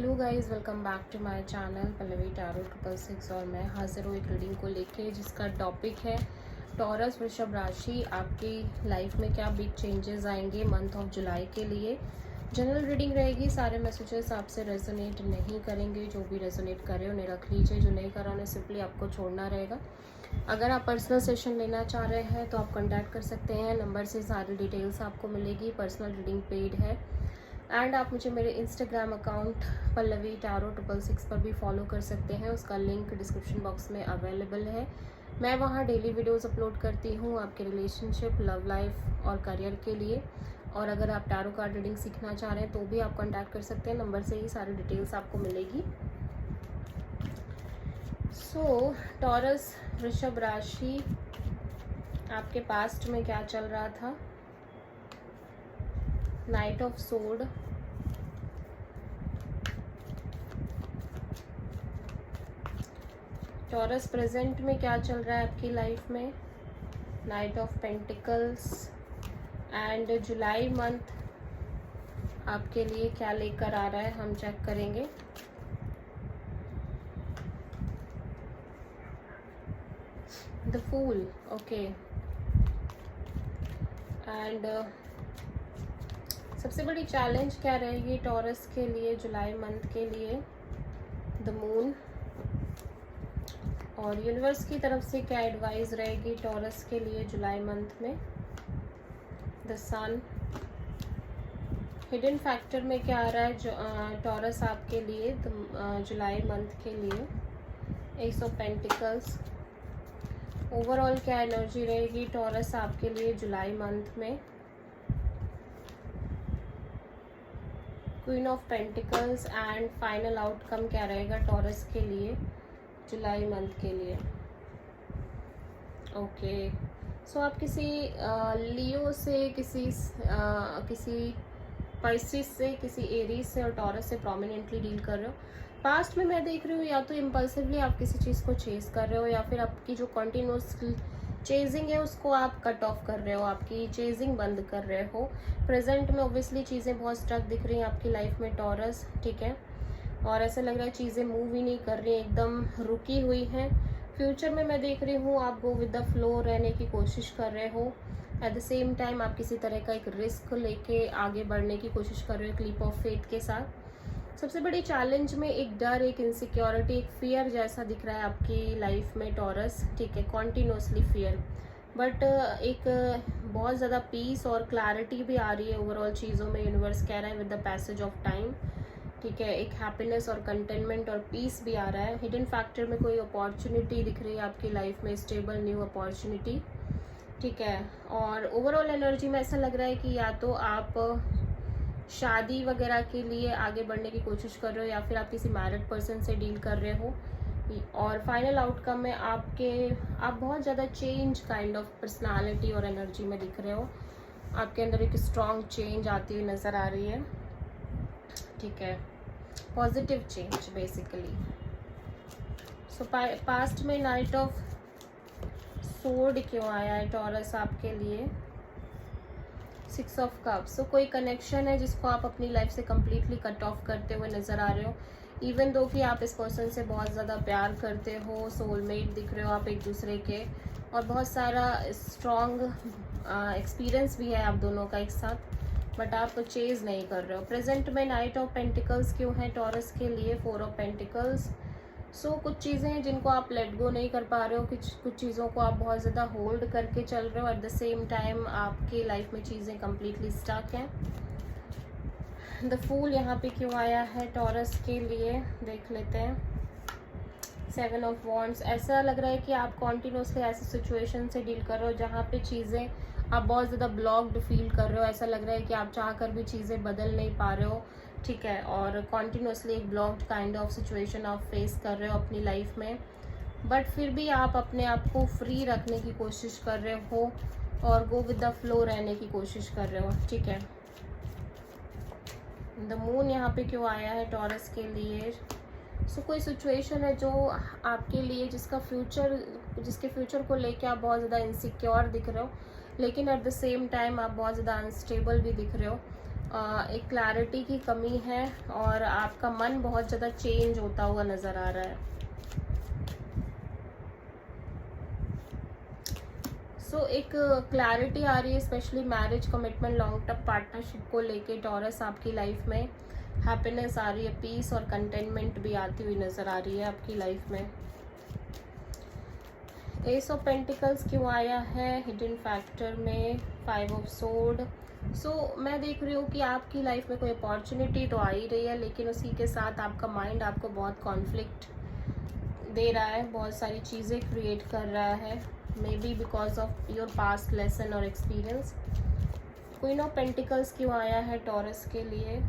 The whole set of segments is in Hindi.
Hello guys, welcome back to my channel Pallavi tarot 666 और मैं हाजिर हूँ एक रीडिंग को लेके जिसका टॉपिक है टॉरस वृषभ राशि। आपकी लाइफ में क्या बिग चेंजेस आएंगे मंथ ऑफ जुलाई के लिए। जनरल रीडिंग रहेगी, सारे मैसेजेस आपसे रेजोनेट नहीं करेंगे। जो भी रेजोनेट करे उन्हें रख लीजिए, जो नहीं करा उन्हें सिंपली आपको छोड़ना रहेगा। अगर आप पर्सनल सेशन लेना चाह रहे हैं तो आप कॉन्टैक्ट कर सकते हैं, नंबर से सारी डिटेल्स आपको मिलेगी। पर्सनल रीडिंग पेड है एंड आप मुझे मेरे इंस्टाग्राम अकाउंट पल्लवी टैरो 666 पर भी फॉलो कर सकते हैं। उसका लिंक डिस्क्रिप्शन बॉक्स में अवेलेबल है। मैं वहाँ डेली वीडियोस अपलोड करती हूँ आपके रिलेशनशिप, लव लाइफ और करियर के लिए। और अगर आप टैरो कार्ड रीडिंग सीखना चाह रहे हैं तो भी आप कॉन्टैक्ट कर सकते हैं, नंबर से ही सारी डिटेल्स आपको मिलेगी। सो टॉरस वृषभ राशि, आपके पास्ट में क्या चल रहा था। Night of sword, taurus present में क्या चल रहा है आपकी लाइफ में। Night of pentacles and July month आपके लिए क्या लेकर आ रहा है हम चेक करेंगे। The fool, okay. एंड सबसे बड़ी चैलेंज क्या रहेगी टॉरस के लिए जुलाई मंथ के लिए। द मून, और यूनिवर्स की तरफ से क्या एडवाइस रहेगी टॉरस के लिए जुलाई मंथ में। द सन, हिडन फैक्टर में क्या आ रहा है टॉरस आपके लिए जुलाई मंथ के लिए। एस ऑफ पेंटिकल्स, ओवरऑल क्या एनर्जी रहेगी टॉरस आपके लिए जुलाई मंथ में। Queen of pentacles and final outcome क्या रहेगा टॉरस के लिए जुलाई मंथ के लिए। ओके, सो आप किसी लियो से, किसी पर्सिस से, किसी एरीज से और टॉरस से प्रोमिनेंटली डील कर रहे हो। पास्ट में मैं देख रही हूँ या तो इम्पल्सिवली आप किसी चीज़ को चेज कर रहे हो या फिर आपकी जो कंटिन्यूस चेजिंग है उसको आप कट ऑफ कर रहे हो, आपकी चेजिंग बंद कर रहे हो। प्रेजेंट में ऑब्वियसली चीज़ें बहुत स्ट्रक दिख रही हैं आपकी लाइफ में टॉरस, ठीक है। और ऐसा लग रहा है चीज़ें मूव ही नहीं कर रही हैं, एकदम रुकी हुई हैं। फ्यूचर में मैं देख रही हूँ आप गो विद द फ्लो रहने की कोशिश कर रहे हो। एट द सेम टाइम आप किसी तरह का एक रिस्क लेके आगे बढ़ने की कोशिश कर रहे हो, एक लीप ऑफ फेथ के साथ। सबसे बड़ी चैलेंज में एक डर, एक इनसिक्योरिटी, एक फियर जैसा दिख रहा है आपकी लाइफ में टॉरस, ठीक है। कॉन्टिन्यूसली फियर, बट एक बहुत ज़्यादा पीस और क्लैरिटी भी आ रही है ओवरऑल चीज़ों में। यूनिवर्स कह रहा है with the passage of time, ठीक है। एक हैप्पीनेस और कंटेनमेंट और पीस भी आ रहा है। हिडन फैक्टर में कोई अपॉर्चुनिटी दिख रही है आपकी लाइफ में, स्टेबल न्यू अपॉर्चुनिटी, ठीक है। और ओवरऑल एनर्जी में ऐसा लग रहा है कि या तो आप शादी वगैरह के लिए आगे बढ़ने की कोशिश कर रहे हो या फिर आप किसी मैरिड पर्सन से डील कर रहे हो। और फाइनल आउटकम में आप बहुत ज़्यादा चेंज काइंड ऑफ पर्सनालिटी और एनर्जी में दिख रहे हो। आपके अंदर एक स्ट्रॉन्ग चेंज आती हुई नज़र आ रही है, ठीक है। Positive change basically. सो पास्ट में नाइट ऑफ सोर्ड क्यों आया है टॉरस आपके लिए। 6 ऑफ कप्स, सो कोई कनेक्शन है जिसको आप अपनी लाइफ से कम्प्लीटली कट ऑफ करते हुए नज़र आ रहे हो। इवन दो कि आप इस पर्सन से बहुत ज़्यादा प्यार करते हो, सोलमेट दिख रहे हो आप एक दूसरे के, और बहुत सारा स्ट्रॉन्ग एक्सपीरियंस भी है आप दोनों का एक साथ, बट आप चेज नहीं कर रहे हो। प्रेजेंट में नाइट ऑफ पेंटिकल्स क्यों है टॉरस के लिए। 4 ऑफ पेंटिकल्स, सो कुछ चीज़ें हैं जिनको आप लेट गो नहीं कर पा रहे हो, कुछ चीज़ों को आप बहुत ज़्यादा होल्ड करके चल रहे हो। एट द सेम टाइम आपकी लाइफ में चीज़ें कम्प्लीटली स्टक हैं। द फूल यहाँ पे क्यों आया है टॉरस के लिए, देख लेते हैं। 7 ऑफ वॉन्ड्स, ऐसा लग रहा है कि आप कॉन्टिन्यूसली ऐसी सिचुएशन से डील कर रहे हो जहाँ पे चीज़ें आप बहुत ज़्यादा ब्लॉक्ड फील कर रहे हो। ऐसा लग रहा है कि आप चाह कर भी चीज़ें बदल नहीं पा रहे हो, ठीक है। और कॉन्टिन्यूसली एक ब्लॉक्ड काइंड ऑफ सिचुएशन आप फेस कर रहे हो अपनी लाइफ में, बट फिर भी आप अपने आप को फ्री रखने की कोशिश कर रहे हो और गो विद द फ्लो रहने की कोशिश कर रहे हो, ठीक है। द मून यहाँ पे क्यों आया है टॉरस के लिए। सो कोई सिचुएशन है जो आपके लिए जिसके फ्यूचर को लेके आप बहुत ज़्यादा इनसिक्योर दिख रहे हो, लेकिन एट द सेम टाइम आप बहुत ज़्यादा अनस्टेबल भी दिख रहे हो। एक क्लैरिटी की कमी है और आपका मन बहुत ज़्यादा चेंज होता हुआ नज़र आ रहा है। एक क्लैरिटी आ रही है, specially marriage, commitment, long term partnership को लेके टॉरस आपकी लाइफ में हैप्पीनेस आ रही है, पीस और कंटेनमेंट भी आती हुई नज़र आ रही है आपकी लाइफ में। एस ऑफ पेंटिकल्स क्यों आया है हिडन फैक्टर में? 5 ऑफ सोर्ड। मैं देख रही हूँ कि आपकी लाइफ में कोई अपॉर्चुनिटी तो आ ही रही है, लेकिन उसी के साथ आपका माइंड आपको बहुत कॉन्फ्लिक्ट दे रहा है, बहुत सारी चीज़ें क्रिएट कर रहा है, may be because of your past lesson और एक्सपीरियंस। क्वीन ऑफ पेंटिकल्स क्यों आया है टॉरस के लिए?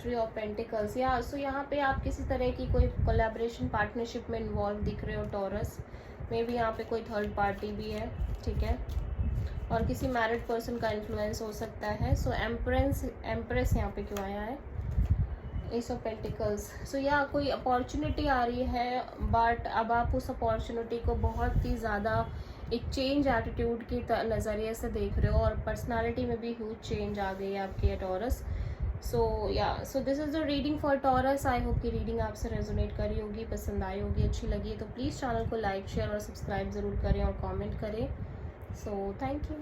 Tree of pentacles. यहाँ पे आप किसी तरह की कोई कोलैबोरेशन, पार्टनरशिप में इन्वॉल्व दिख रहे हो टॉरस। मे बी यहाँ पे कोई थर्ड पार्टी भी है, ठीक है, और किसी मैरिड पर्सन का इन्फ्लुएंस हो सकता है। एम्प्रेस यहाँ पे क्यों आया है? S of pentacles. कोई अपॉर्चुनिटी आ रही है, बट अब आप उस अपॉर्चुनिटी को बहुत ही ज़्यादा एक चेंज एटीट्यूड की नज़रिए से देख रहे हो, और पर्सनालिटी में भी ह्यूज चेंज आ गई है आपकी taurus. So this is the reading for taurus. I hope कि रीडिंग आपसे रेजोनेट करी होगी, पसंद आई होगी, अच्छी लगी है तो प्लीज़ चैनल को लाइक, शेयर और सब्सक्राइब ज़रूर करें और कमेंट करें। So thank you.